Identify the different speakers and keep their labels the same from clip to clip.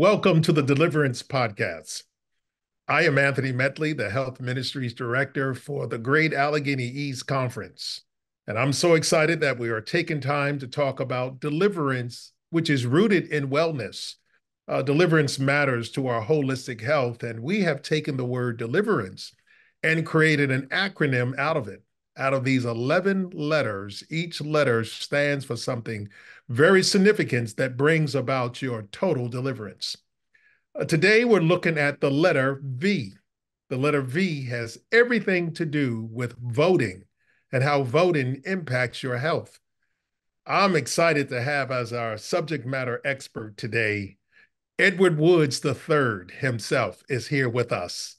Speaker 1: Welcome to the Deliverance Podcast. I am Anthony Metley, the Health Ministries Director for the Great Allegheny East Conference. And I'm so excited that we are taking time to talk about deliverance, which is rooted in wellness. Deliverance matters to our holistic health, and we have taken the word deliverance and created an acronym out of it. Out of these 11 letters, each letter stands for something very significant that brings about your total deliverance. Today, we're looking at the letter V. The letter V has everything to do with voting and how voting impacts your health. I'm excited to have as our subject matter expert today, Edward Woods III himself is here with us.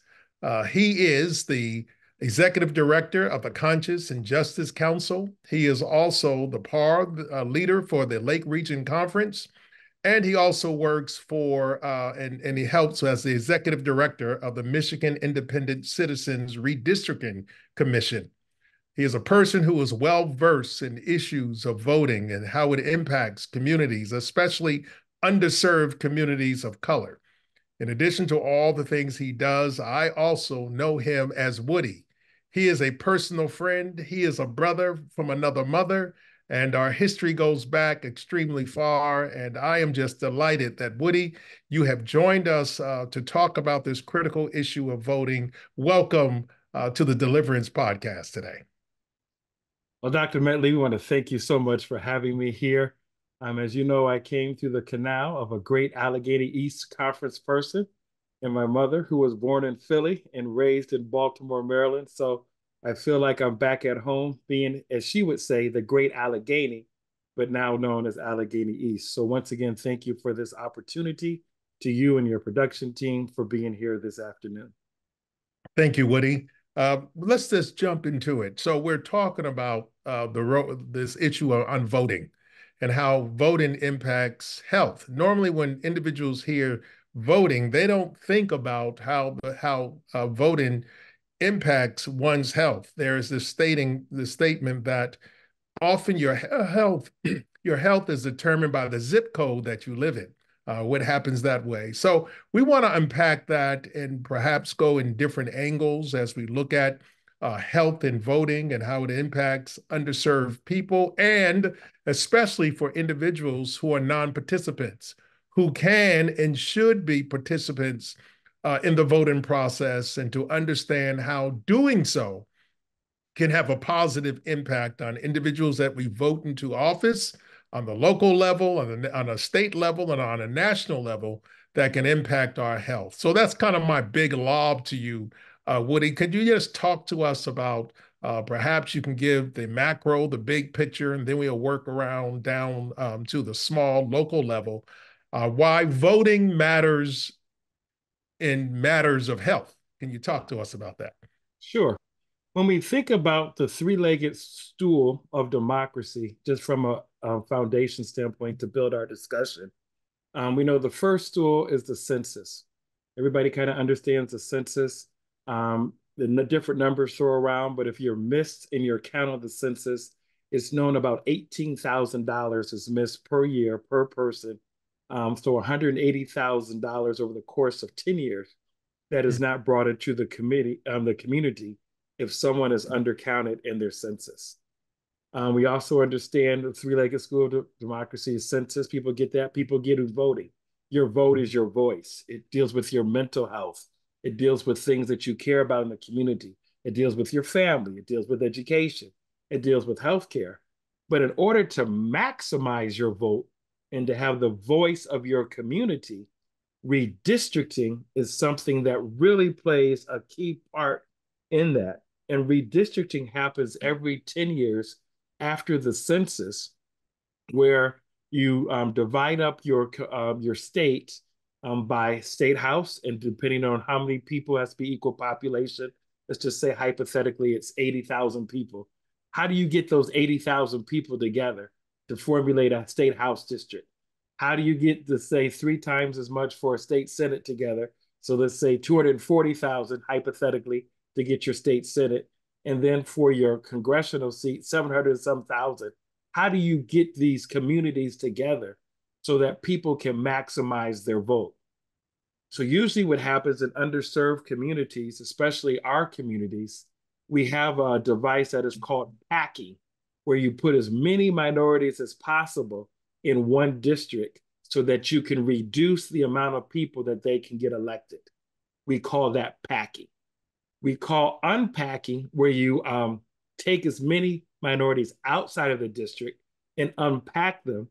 Speaker 1: He is the Executive Director of the Conscience and Justice Council. He is also the PAR leader for the Lake Region Conference. And he also works for and he helps as the executive director of the Michigan Independent Citizens Redistricting Commission. He is a person who is well versed in issues of voting and how it impacts communities, especially underserved communities of color. In addition to all the things he does, I also know him as Woody. He is a personal friend. He is a brother from another mother, and our history goes back extremely far. And I am just delighted that, Woody, you have joined us to talk about this critical issue of voting. Welcome to the Deliverance Podcast today.
Speaker 2: Well, Dr. Metley, we want to thank you so much for having me here. As you know, I came through the canal of a great Allegheny East Conference person and my mother, who was born in Philly and raised in Baltimore, Maryland. So I feel like I'm back at home being, as she would say, the great Allegheny, but now known as Allegheny East. So once again, thank you for this opportunity, to you and your production team for being here this afternoon.
Speaker 1: Thank you, Woody. Let's just jump into it. So we're talking about this issue on voting and how voting impacts health. Normally, when individuals hear voting, they don't think about how voting impacts one's health. There is this statement that often your health is determined by the zip code that you live in. What happens that way. So we want to unpack that and perhaps go in different angles as we look at health and voting and how it impacts underserved people, and especially for individuals who are non-participants, who can and should be participants in the voting process, and to understand how doing so can have a positive impact on individuals that we vote into office on the local level, on a state level, and on a national level that can impact our health. So that's kind of my big lob to you, Woody. Could you just talk to us about, perhaps you can give the macro, the big picture, and then we'll work around down to the small local level, why voting matters in matters of health. Can you talk to us about that?
Speaker 2: Sure. When we think about the three-legged stool of democracy, just from a foundation standpoint to build our discussion, we know the first stool is the census. Everybody kind of understands the census. The different numbers throw around, but if you're missed in your count of the census, it's known about $18,000 is missed per year per person. So $180,000 over the course of 10 years that is not brought into the community if someone is undercounted in their census. We also understand the three-legged stool of democracy is census. People get that. People get who's voting. Your vote is your voice. It deals with your mental health. It deals with things that you care about in the community. It deals with your family. It deals with education. It deals with healthcare. But in order to maximize your vote and to have the voice of your community, redistricting is something that really plays a key part in that. And redistricting happens every 10 years after the census, where you divide up your state by state house, and depending on how many people has to be equal population, let's just say hypothetically it's 80,000 people. How do you get those 80,000 people together to formulate a state house district? How do you get to say 3 times as much for a state senate together? So let's say 240,000 hypothetically to get your state senate, and then for your congressional seat, 700 and some thousand. How do you get these communities together so that people can maximize their vote? So usually what happens in underserved communities, especially our communities, we have a device that is called packing, where you put as many minorities as possible in one district so that you can reduce the amount of people that they can get elected. We call that packing. We call unpacking where you take as many minorities outside of the district and unpack them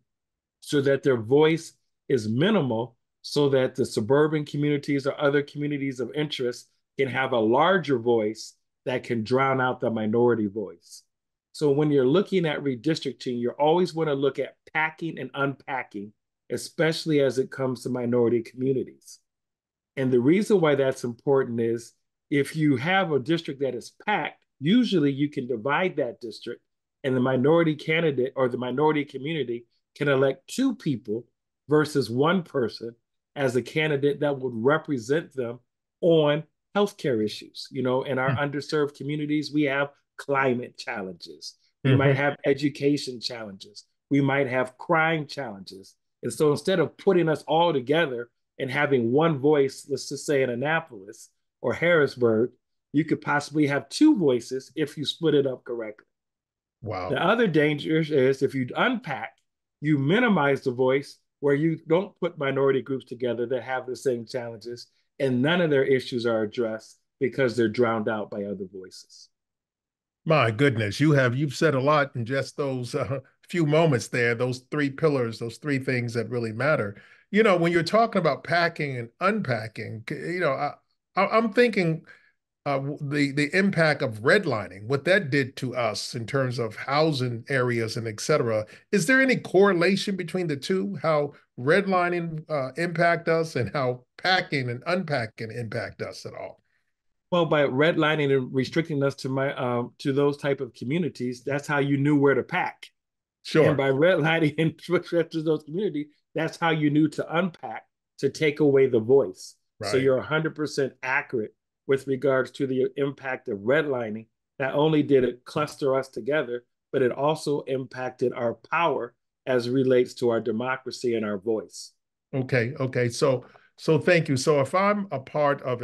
Speaker 2: so that their voice is minimal, so that the suburban communities or other communities of interest can have a larger voice that can drown out the minority voice. So when you're looking at redistricting, you always want to look at packing and unpacking, especially as it comes to minority communities. And the reason why that's important is if you have a district that is packed, usually you can divide that district and the minority candidate or the minority community can elect two people versus one person as a candidate that would represent them on healthcare issues. You know, in our underserved communities, we have climate challenges. We might have education challenges. We might have crime challenges. And so instead of putting us all together and having one voice, let's just say in Annapolis or Harrisburg, you could possibly have two voices if you split it up correctly.
Speaker 1: Wow.
Speaker 2: The other danger is if you unpack, you minimize the voice where you don't put minority groups together that have the same challenges and none of their issues are addressed because they're drowned out by other voices.
Speaker 1: My goodness, you've said a lot in just those few moments there, those three pillars, those three things that really matter. You know, when you're talking about packing and unpacking, I'm thinking the impact of redlining, what that did to us in terms of housing areas and et cetera. Is there any correlation between the two, how redlining impact us and how packing and unpacking impact us at all?
Speaker 2: Well, by redlining and restricting us to those type of communities, that's how you knew where to pack. And
Speaker 1: Sure.
Speaker 2: by redlining and restricting those communities, that's how you knew to unpack, to take away the voice. So
Speaker 1: Right.
Speaker 2: you're 100% accurate with regards to the impact of redlining. Not only did it cluster us together, but it also impacted our power as it relates to our democracy and our voice.
Speaker 1: Okay. Okay. So thank you. So if I'm a part of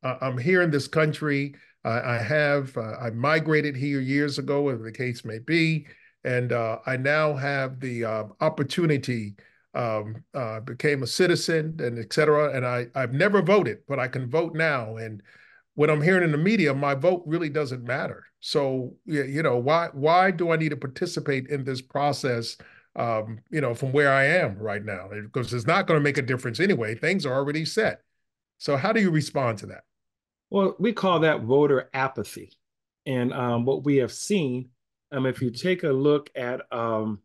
Speaker 1: I'm here in this country. I migrated here years ago, whatever the case may be, and I now have the opportunity. Became a citizen and et cetera. And I've never voted, but I can vote now. And what I'm hearing in the media, my vote really doesn't matter. So, why do I need to participate in this process? From where I am right now, because it's not going to make a difference anyway. Things are already set. So how do you respond to that?
Speaker 2: Well, we call that voter apathy. And what we have seen, if you take a look at the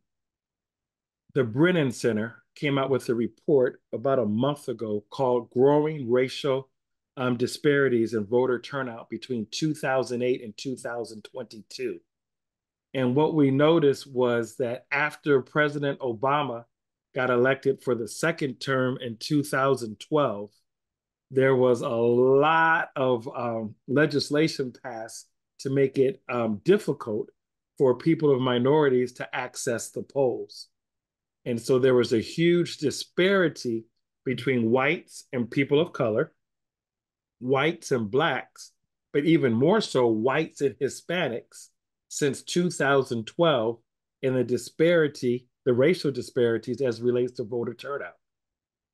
Speaker 2: Brennan Center, came out with a report about a month ago called Growing Racial Disparities in Voter Turnout Between 2008 and 2022. And what we noticed was that after President Obama got elected for the second term in 2012, there was a lot of legislation passed to make it difficult for people of minorities to access the polls. And so there was a huge disparity between whites and people of color, whites and blacks, but even more so whites and Hispanics since 2012 in the racial disparities as relates to voter turnout.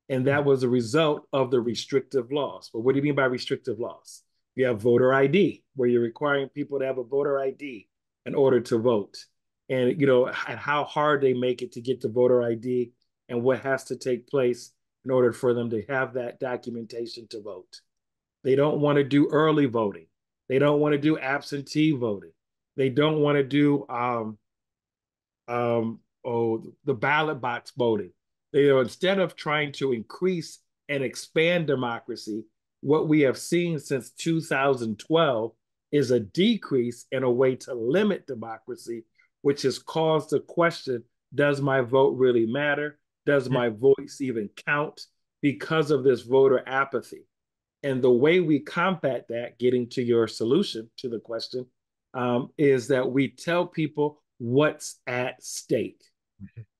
Speaker 2: And that was a result of the restrictive laws. But what do you mean by restrictive laws? You have voter ID, where you're requiring people to have a voter ID in order to vote. And, and how hard they make it to get the voter ID and what has to take place in order for them to have that documentation to vote. They don't want to do early voting. They don't want to do absentee voting. They don't want to do the ballot box voting. Instead of trying to increase and expand democracy, what we have seen since 2012 is a decrease in a way to limit democracy, which has caused the question, does my vote really matter? Does my voice even count? Because of this voter apathy. And the way we combat that, getting to your solution to the question, is that we tell people what's at stake.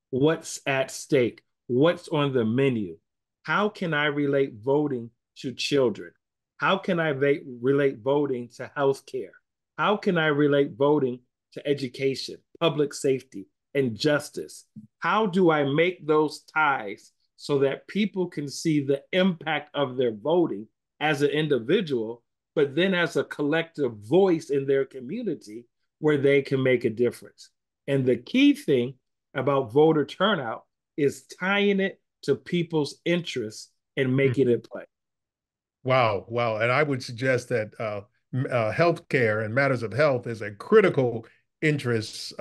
Speaker 2: What's at stake? What's on the menu? how can I relate voting to children? How can I relate voting to healthcare? How can I relate voting to education, public safety, and justice? How do I make those ties so that people can see the impact of their voting as an individual, but then as a collective voice in their community where they can make a difference? And the key thing about voter turnout is tying it to people's interests and making it play.
Speaker 1: Wow, wow. And I would suggest that healthcare and matters of health is a critical interest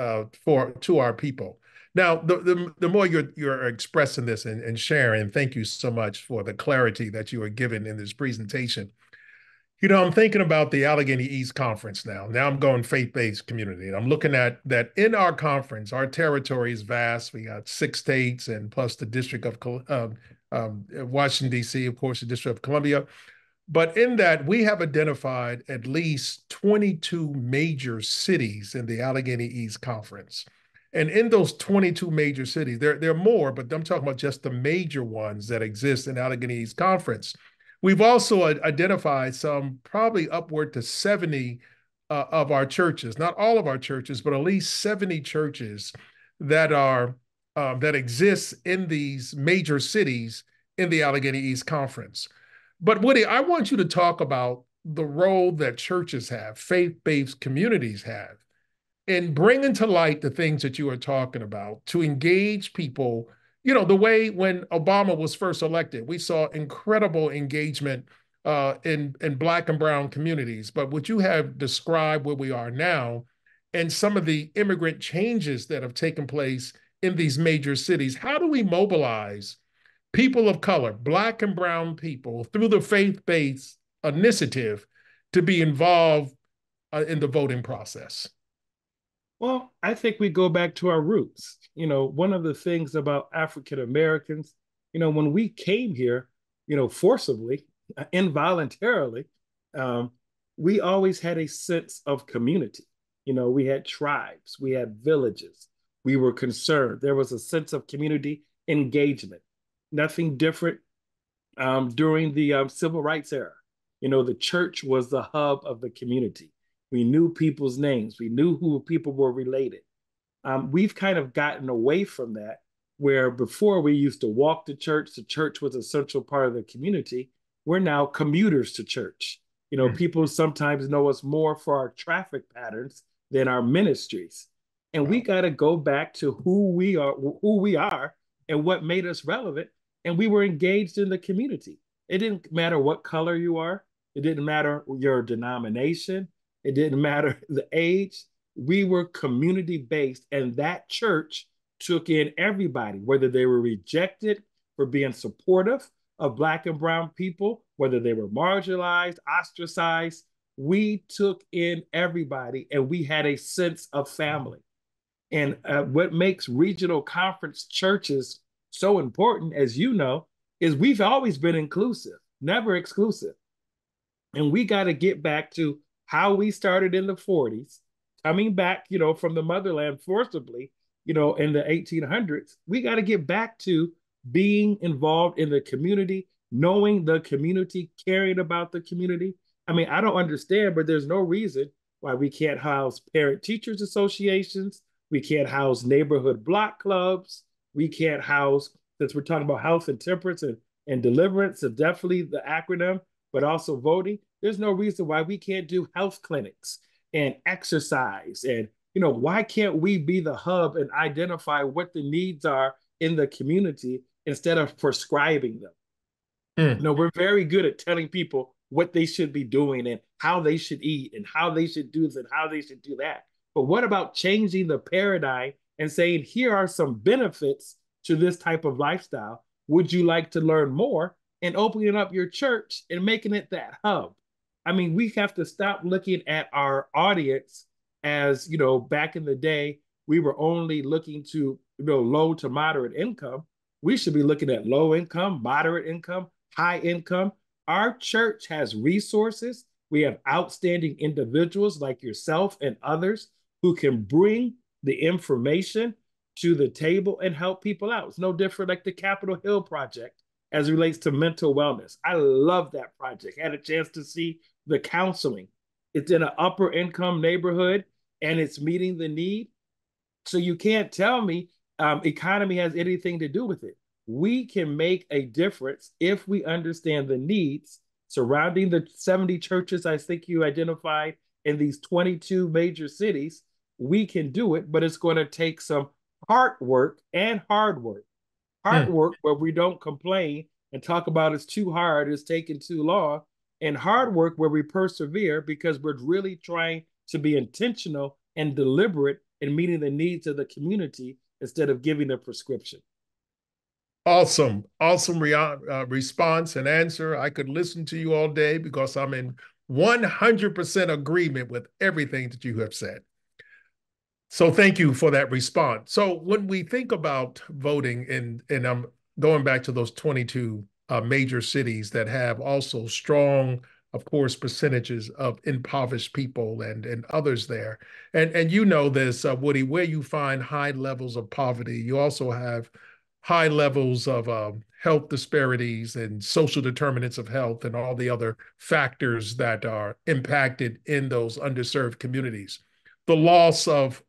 Speaker 1: for to our people. Now, the more you're expressing this and sharing, thank you so much for the clarity that you are giving in this presentation. You know, I'm thinking about the Allegheny East Conference now. Now I'm going faith-based community. And I'm looking at that in our conference, our territory is vast. We got 6 states and plus the District of Washington, D.C., of course, the District of Columbia. But in that, we have identified at least 22 major cities in the Allegheny East Conference. And in those 22 major cities, there are more, but I'm talking about just the major ones that exist in Allegheny East Conference. We've also identified some probably upward to 70 of our churches, not all of our churches, but at least 70 churches that are that exist in these major cities in the Allegheny East Conference. But Woody, I want you to talk about the role that churches have, faith-based communities have, in bringing to light the things that you are talking about to engage people. You know, the way when Obama was first elected, we saw incredible engagement in Black and Brown communities. But what you have described where we are now and some of the immigrant changes that have taken place in these major cities, how do we mobilize people of color, Black and Brown people, through the faith-based initiative to be involved in the voting process?
Speaker 2: Well, I think we go back to our roots. One of the things about African Americans, when we came here, forcibly, involuntarily, um, we always had a sense of community. We had tribes, we had villages, we were concerned. There was a sense of community engagement. Nothing different during the civil rights era. The church was the hub of the community. We knew people's names. We knew who people were related. We've kind of gotten away from that, where before we used to walk to church, the church was a central part of the community. We're now commuters to church. People sometimes know us more for our traffic patterns than our ministries. And we
Speaker 1: Wow.
Speaker 2: got to go back to who we are and what made us relevant. And we were engaged in the community. It didn't matter what color you are. It didn't matter your denomination. It didn't matter the age. We were community based, and that church took in everybody, whether they were rejected for being supportive of Black and Brown people, whether they were marginalized, ostracized. We took in everybody, and we had a sense of family. And what makes regional conference churches so important, as you know, is we've always been inclusive, never exclusive. And we got to get back to how we started in the 40s, coming back, from the motherland forcibly, in the 1800s. We got to get back to being involved in the community, knowing the community, caring about the community. I mean, I don't understand, but there's no reason why we can't house parent teachers associations. We can't house neighborhood block clubs. We can't house, since we're talking about health and temperance and deliverance, so definitely the acronym, but also voting. There's no reason why we can't do health clinics and exercise. And, why can't we be the hub and identify what the needs are in the community instead of prescribing them?
Speaker 1: Mm.
Speaker 2: We're very good at telling people what they should be doing and how they should eat and how they should do this and how they should do that. But what about changing the paradigm and saying, here are some benefits to this type of lifestyle? Would you like to learn more? And opening up your church and making it that hub. I mean, we have to stop looking at our audience as, back in the day, we were only looking to, low to moderate income. We should be looking at low income, moderate income, high income. Our church has resources. We have outstanding individuals like yourself and others who can bring the information to the table and help people out. It's no different like the Capitol Hill Project as it relates to mental wellness. I love that project. I had a chance to see the counseling. It's in an upper income neighborhood and it's meeting the need. So you can't tell me economy has anything to do with it. We can make a difference if we understand the needs surrounding the 70 churches I think you identified in these 22 major cities. We can do it, but it's going to take some hard work and hard work. Hard
Speaker 1: Hmm.
Speaker 2: work where we don't complain and talk about it's too hard, it's taking too long, and hard work where we persevere because we're really trying to be intentional and deliberate in meeting the needs of the community instead of giving a prescription.
Speaker 1: Awesome, awesome response and answer. I could listen to you all day because I'm in 100% agreement with everything that you have said. So thank you for that response. So when we think about voting, and I'm going back to those 22 major cities that have also strong, of course, percentages of impoverished people and others there. And you know this, Woody, where you find high levels of poverty, you also have high levels of health disparities and social determinants of health and all the other factors that are impacted in those underserved communities. The loss of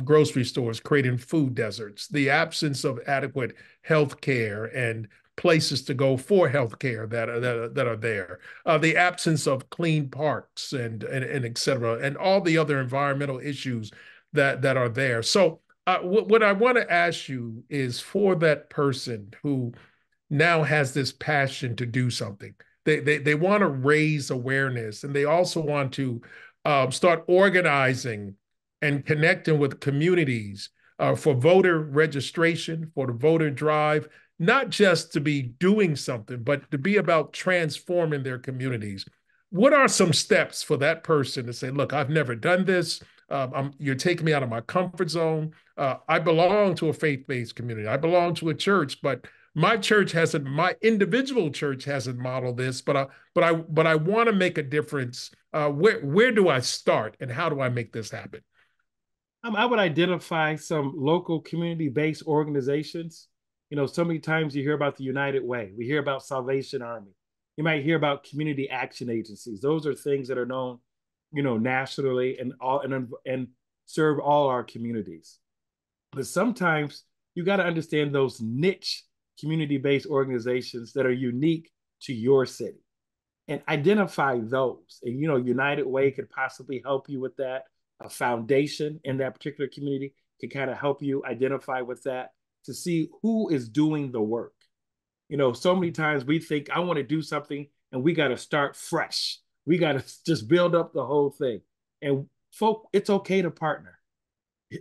Speaker 1: grocery stores creating food deserts, the absence of adequate health care and places to go for health care that are there, the absence of clean parks and et cetera, and all the other environmental issues that are there. So what I want to ask you is for that person who now has this passion to do something. They want to raise awareness and they also want to start organizing and connecting with communities for voter registration, for the voter drive, not just to be doing something, but to be about transforming their communities. What are some steps for that person to say, look, I've never done this. You're taking me out of my comfort zone. I belong to a faith-based community. I belong to a church, but my individual church hasn't modeled this, but I want to make a difference. Where do I start and how do I make this happen?
Speaker 2: I would identify some local community-based organizations. So many times you hear about the United Way. We hear about Salvation Army. You might hear about community action agencies. Those are things that are known, nationally and serve all our communities. But sometimes you got to understand those niche community-based organizations that are unique to your city and identify those. And United Way could possibly help you with that. A foundation in that particular community can kind of help you identify with that to see who is doing the work. So many times we think I want to do something and we got to start fresh. We got to just build up the whole thing. And folk, it's okay to partner.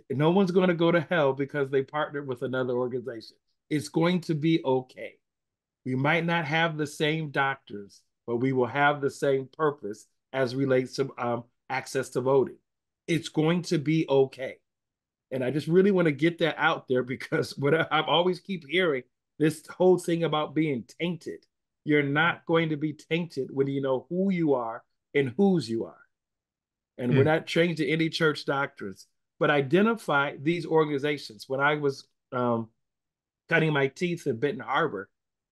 Speaker 2: No one's going to go to hell because they partnered with another organization. It's going to be okay. We might not have the same doctors, but we will have the same purpose as relates to access to voting. It's going to be okay. And I just really want to get that out there because what I always keep hearing this whole thing about being tainted. You're not going to be tainted when you know who you are and whose you are. And we're
Speaker 1: Hmm.
Speaker 2: not trained to any church doctrines, but identify these organizations. When I was cutting my teeth in Benton Harbor,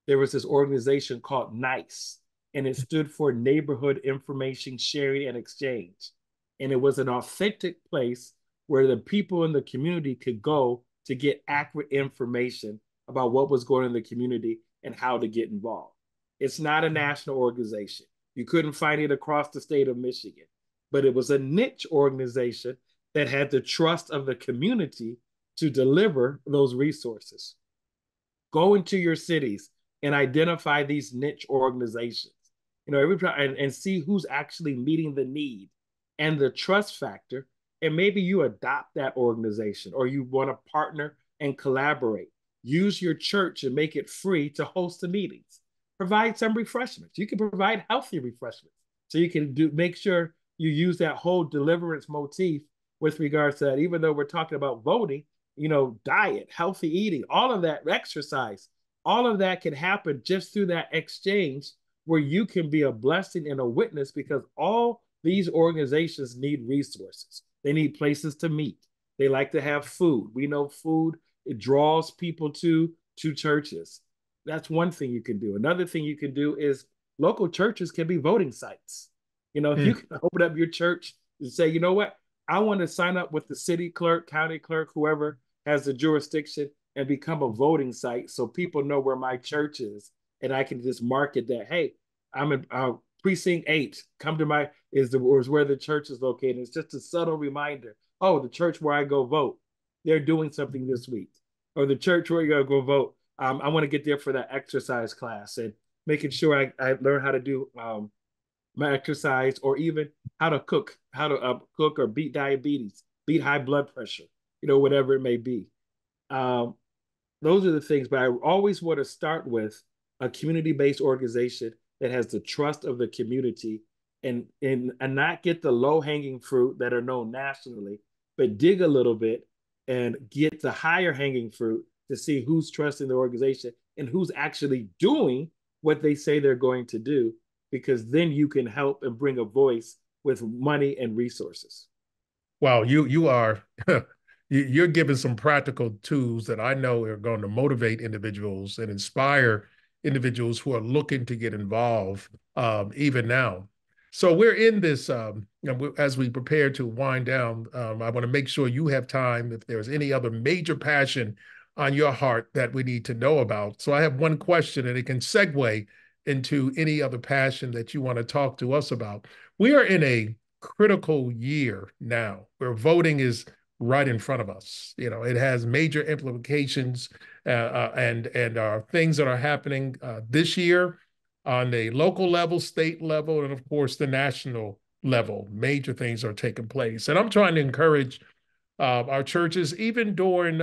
Speaker 2: there was this organization called NICE, and it stood for Neighborhood Information Sharing and Exchange. And it was an authentic place where the people in the community could go to get accurate information about what was going on in the community and how to get involved. It's not a national organization. You couldn't find it across the state of Michigan, but it was a niche organization that had the trust of the community to deliver those resources. Go into your cities and identify these niche organizations. And see who's actually meeting the need and the trust factor. And maybe you adopt that organization or you want to partner and collaborate. Use your church and make it free to host the meetings. Provide some refreshments. You can provide healthy refreshments. So you can make sure you use that whole deliverance motif with regards to that, even though we're talking about voting, diet, healthy eating, all of that, exercise, all of that can happen just through that exchange where you can be a blessing and a witness because all these organizations need resources. They need places to meet. They like to have food. We know food, it draws people to churches. That's one thing you can do. Another thing you can do is local churches can be voting sites. You
Speaker 1: Mm.
Speaker 2: can open up your church and say, you know what? I want to sign up with the city clerk, county clerk, whoever has the jurisdiction, and become a voting site so people know where my church is. And I can just market that, hey, I'm in precinct 8. Come to my is where the church is located. It's just a subtle reminder. Oh, the church where I go vote, they're doing something this week. Or the church where you gotta go vote. I want to get there for that exercise class and making sure I learn how to do my exercise, or even how to cook or beat diabetes, beat high blood pressure, whatever it may be. Um, those are the things, but I always want to start with a community-based organization that has the trust of the community, and not get the low-hanging fruit that are known nationally, but dig a little bit and get the higher hanging fruit to see who's trusting the organization and who's actually doing what they say they're going to do, because then you can help and bring a voice with money and resources.
Speaker 1: Wow, you are you're giving some practical tools that I know are going to motivate individuals and inspire individuals who are looking to get involved even now. So we're in this as we prepare to wind down. I want to make sure you have time if there's any other major passion on your heart that we need to know about. So I have one question, and it can segue into any other passion that you want to talk to us about. We are in a critical year now where voting is right in front of us. It has major implications and things that are happening this year on the local level, state level, and of course the national level. Major things are taking place, and I'm trying to encourage our churches, even during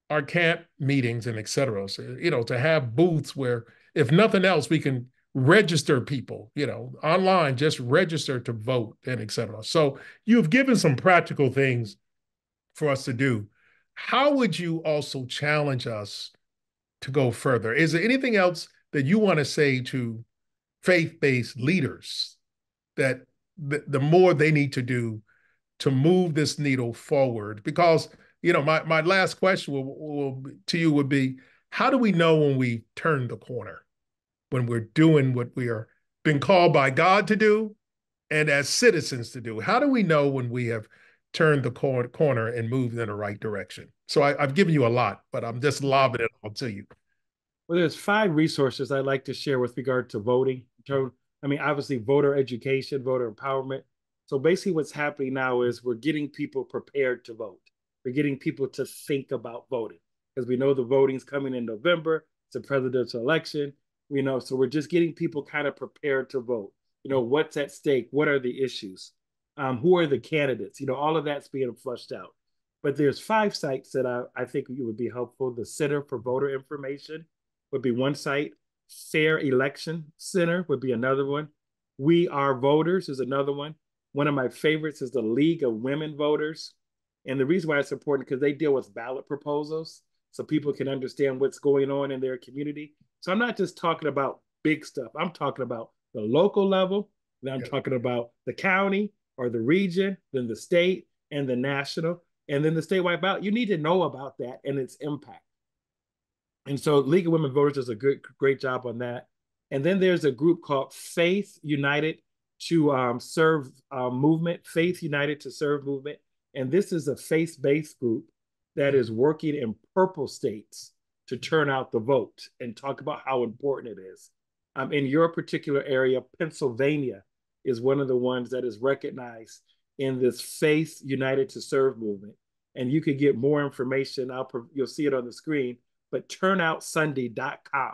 Speaker 1: our camp meetings and et cetera. So, to have booths where, if nothing else, we can register people, online, just register to vote and et cetera. So you've given some practical things for us to do. How would you also challenge us to go further? Is there anything else that you want to say to faith-based leaders that the more they need to do to move this needle forward? Because, my last question to you would be, how do we know when we turn the corner, when we're doing what we are been called by God to do and as citizens to do? How do we know when we have turned the corner and moved in the right direction? So I've given you a lot, but I'm just lobbing it all to you.
Speaker 2: Well, there's 5 resources I'd like to share with regard to voting. Obviously, voter education, voter empowerment. So basically, what's happening now is we're getting people prepared to vote. We're getting people to think about voting, because we know the voting's coming in November. It's a presidential election. So we're just getting people kind of prepared to vote. What's at stake? What are the issues? Who are the candidates? All of that's being flushed out. But there's 5 sites that I think would be helpful. The Center for Voter Information would be one site. Fair Election Center would be another one. We Are Voters is another one. One of my favorites is the League of Women Voters. And the reason why it's important, because they deal with ballot proposals so people can understand what's going on in their community. So I'm not just talking about big stuff. I'm talking about the local level. Then I'm
Speaker 1: Yeah.
Speaker 2: talking about the county or the region, then the state and the national, and then the statewide ballot. You need to know about that and its impact. And so League of Women Voters does a great job on that. And then there's a group called Faith United to Serve Movement, Faith United to Serve Movement. And this is a faith-based group that is working in purple states to turn out the vote and talk about how important it is. In your particular area, Pennsylvania is one of the ones that is recognized in this Faith United to Serve movement. And you can get more information. You'll see it on the screen, but turnoutsunday.com.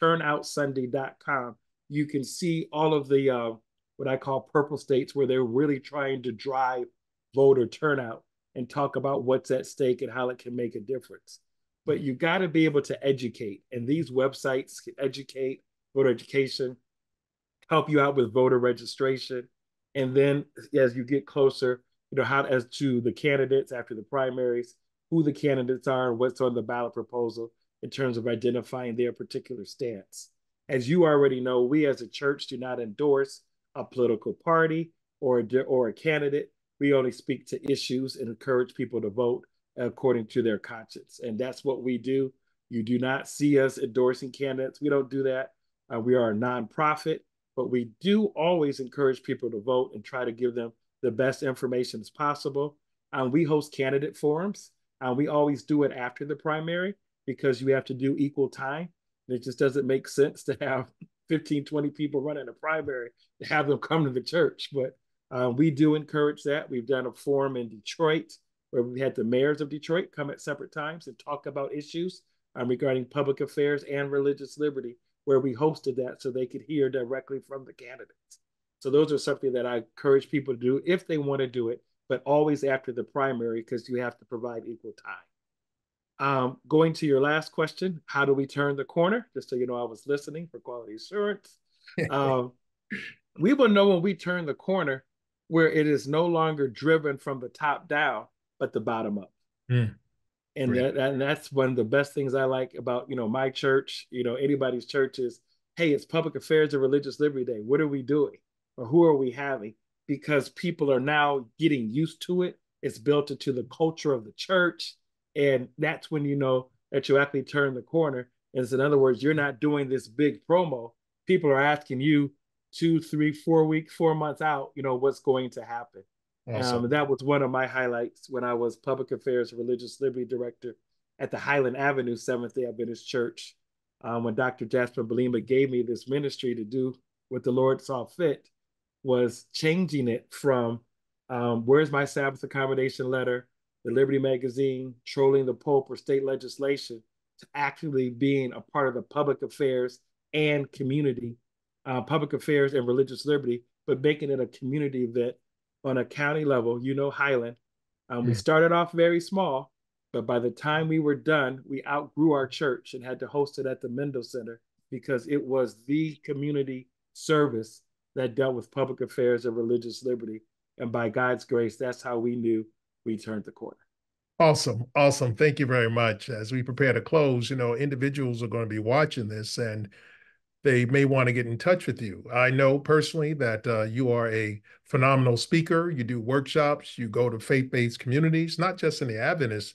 Speaker 2: Turnoutsunday.com. You can see all of the what I call purple states, where they're really trying to drive voter turnout and talk about what's at stake and how it can make a difference. But you got to be able to educate, and these websites can educate, voter education, help you out with voter registration. And then as you get closer, how as to the candidates after the primaries, who the candidates are, and what's on the ballot proposal in terms of identifying their particular stance. As you already know, we as a church do not endorse a political party or a candidate. We only speak to issues and encourage people to vote according to their conscience. And that's what we do. You do not see us endorsing candidates. We don't do that. We are a nonprofit, but we do always encourage people to vote and try to give them the best information as possible. We host candidate forums. We always do it after the primary because you have to do equal time. And it just doesn't make sense to have 15, 20 people running a primary to have them come to the church. But we do encourage that. We've done a forum in Detroit where we had the mayors of Detroit come at separate times and talk about issues regarding public affairs and religious liberty, where we hosted that so they could hear directly from the candidates. So those are something that I encourage people to do if they want to do it, but always after the primary because you have to provide equal time. Going to your last question, how do we turn the corner? Just so you know, I was listening for quality assurance. We will know when we turn the corner where it is no longer driven from the top down, but the bottom up.
Speaker 1: Mm,
Speaker 2: and that's one of the best things I like about my church, anybody's church is, hey, it's Public Affairs and Religious Liberty Day. What are we doing, or who are we having? Because people are now getting used to it. It's built into the culture of the church, and that's when you know that you actually turn the corner. And so in other words, you're not doing this big promo. People are asking you 2, 3, 4 weeks, 4 months out, what's going to happen.
Speaker 1: awesome.
Speaker 2: That was one of my highlights when I was Public Affairs Religious Liberty Director at the Highland Avenue Seventh-day Adventist Church. When Dr. Jasper Belima gave me this ministry to do what the Lord saw fit, was changing it from where's my Sabbath accommodation letter, the Liberty Magazine, trolling the Pope or state legislation, to actually being a part of the public affairs and community, public affairs and religious liberty, but making it a community event on a county level. Highland. We started off very small, but by the time we were done, we outgrew our church and had to host it at the Mendel Center because it was the community service that dealt with public affairs and religious liberty. And by God's grace, that's how we knew we turned the corner.
Speaker 1: Awesome. Awesome. Thank you very much. As we prepare to close, individuals are going to be watching this and they may want to get in touch with you. I know personally that you are a phenomenal speaker. You do workshops, you go to faith-based communities, not just in the Adventist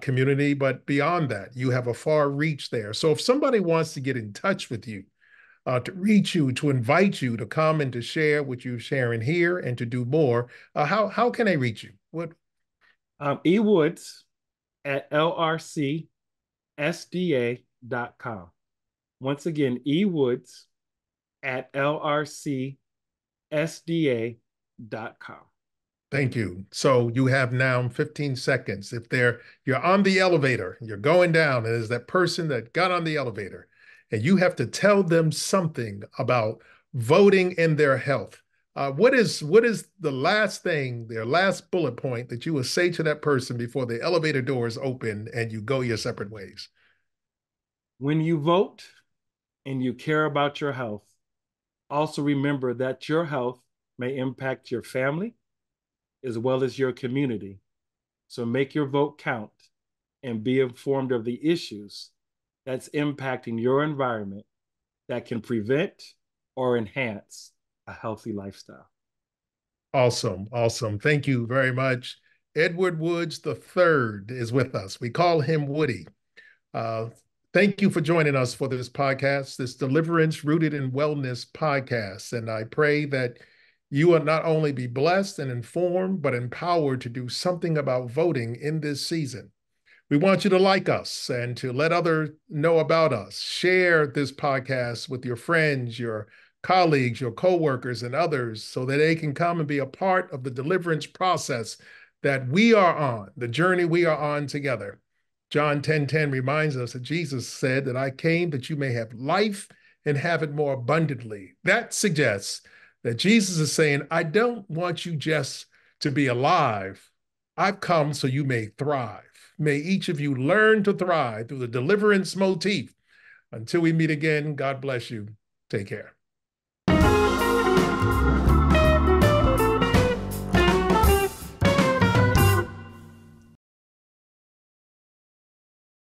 Speaker 1: community, but beyond that. You have a far reach there. So if somebody wants to get in touch with you, to reach you, to invite you to come and to share what you're sharing here and to do more, how can they reach you? What?
Speaker 2: eWoods at lrcsda.com. Once again, eWoods at lrcsda.com.
Speaker 1: Thank you. So you have now 15 seconds. If you're on the elevator, you're going down, and there's that person that got on the elevator, and you have to tell them something about voting in their health. What is the last thing, their last bullet point that you will say to that person before the elevator doors open and you go your separate ways?
Speaker 2: When you vote and you care about your health, also remember that your health may impact your family as well as your community. So make your vote count and be informed of the issues that's impacting your environment that can prevent or enhance a healthy lifestyle.
Speaker 1: Awesome. Awesome. Thank you very much. Edward Woods III is with us. We call him Woody. Thank you for joining us for this podcast, this Deliverance Rooted in Wellness podcast. And I pray that you will not only be blessed and informed, but empowered to do something about voting in this season. We want you to like us and to let others know about us. Share this podcast with your friends, your colleagues, your coworkers, and others so that they can come and be a part of the deliverance process that we are on, the journey we are on together. John 10:10 reminds us that Jesus said that I came that you may have life and have it more abundantly. That suggests that Jesus is saying, I don't want you just to be alive. I've come so you may thrive. May each of you learn to thrive through the deliverance motif. Until we meet again, God bless you. Take care.